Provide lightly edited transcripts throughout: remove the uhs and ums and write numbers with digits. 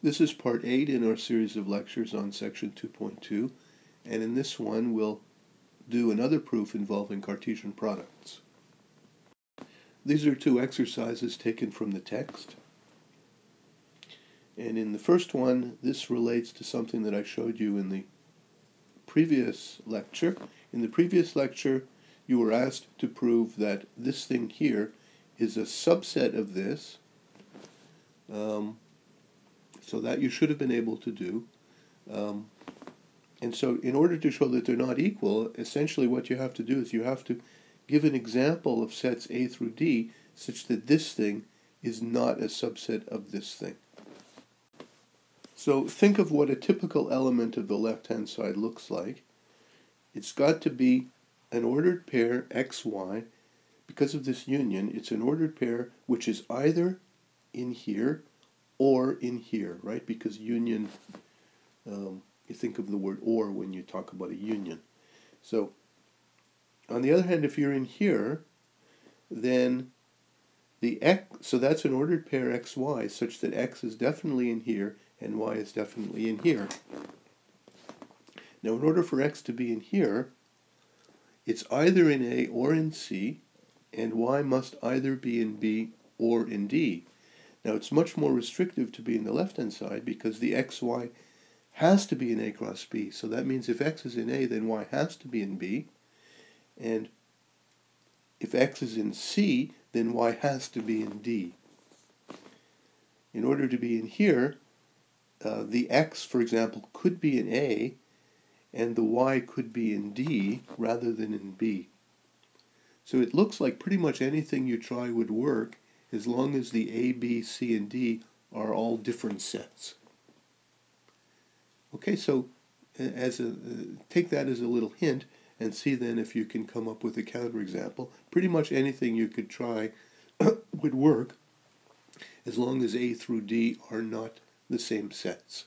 This is part 8 in our series of lectures on section 2.2, and in this one we'll do another proof involving Cartesian products. These are two exercises taken from the text, and in the first one this relates to something that I showed you in the previous lecture. In the previous lecture you were asked to prove that this thing here is a subset of this, so that you should have been able to do. And so in order to show that they're not equal, essentially what you have to do is you have to give an example of sets A through D such that this thing is not a subset of this thing. So think of what a typical element of the left-hand side looks like. It's got to be an ordered pair XY. Because of this union, it's an ordered pair which is either in here or in here, right? Because union, you think of the word or when you talk about a union. So, on the other hand, if you're in here, then the x, so that's an ordered pair XY such that X is definitely in here and Y is definitely in here. Now, in order for X to be in here, it's either in A or in C, and Y must either be in B or in D. Now, it's much more restrictive to be in the left-hand side because the XY has to be in A cross B. So that means if X is in A, then Y has to be in B. And if X is in C, then Y has to be in D. In order to be in here, the X, for example, could be in A, and the Y could be in D rather than in B. So it looks like pretty much anything you try would work as long as the A, B, C, and D are all different sets. Okay, so take that as a little hint and see then if you can come up with a counterexample. Pretty much anything you could try would work as long as A through D are not the same sets.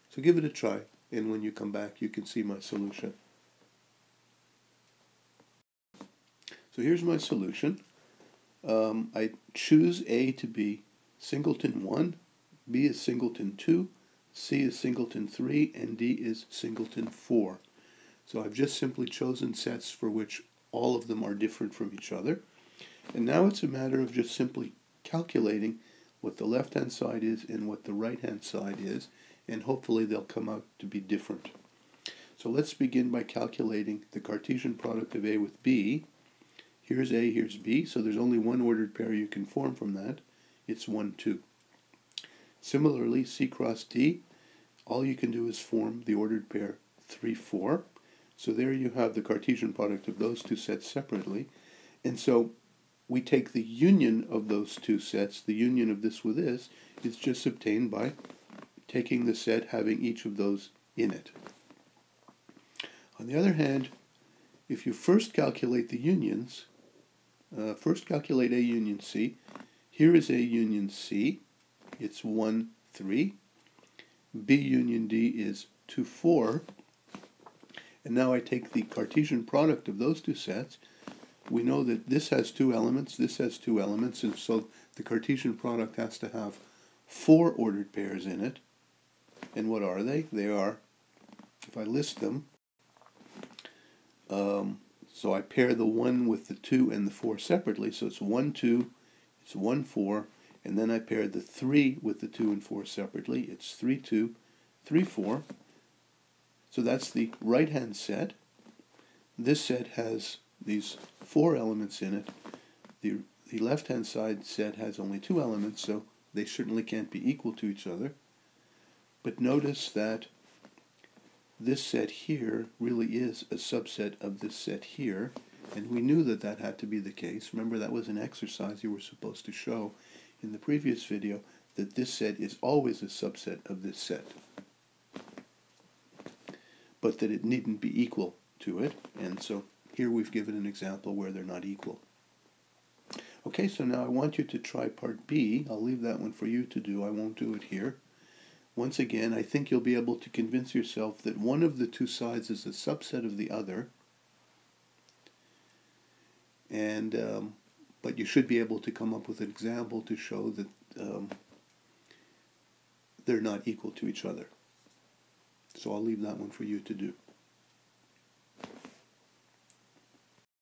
So give it a try, and when you come back you can see my solution. So here's my solution. I choose A to be singleton 1, B is singleton 2, C is singleton 3, and D is singleton 4. So I've just simply chosen sets for which all of them are different from each other. And now it's a matter of just simply calculating what the left-hand side is and what the right-hand side is, and hopefully they'll come out to be different. So let's begin by calculating the Cartesian product of A with B. Here's A, here's B, so there's only one ordered pair you can form from that. It's 1, 2. Similarly, C cross D, all you can do is form the ordered pair 3, 4. So there you have the Cartesian product of those two sets separately. And so we take the union of those two sets, the union of this with this, is just obtained by taking the set having each of those in it. On the other hand, if you first calculate the unions, first calculate A union C. Here is A union C. It's 1, 3. B union D is 2, 4. And now I take the Cartesian product of those two sets. We know that this has two elements, this has two elements, and so the Cartesian product has to have 4 ordered pairs in it. And what are they? They are, if I list them, so I pair the 1 with the 2 and the 4 separately, so it's 1, 2, it's 1, 4, and then I pair the 3 with the 2 and 4 separately, it's 3, 2, 3, 4. So that's the right-hand set. This set has these 4 elements in it. The left-hand side set has only 2 elements, so they certainly can't be equal to each other. But notice that this set here really is a subset of this set here, and we knew that that had to be the case. Remember, that was an exercise you were supposed to show in the previous video, that this set is always a subset of this set, but that it needn't be equal to it, and so here we've given an example where they're not equal. Okay, so now I want you to try part B. I'll leave that one for you to do. I won't do it here. Once again, I think you'll be able to convince yourself that one of the two sides is a subset of the other, and but you should be able to come up with an example to show that they're not equal to each other. So I'll leave that one for you to do.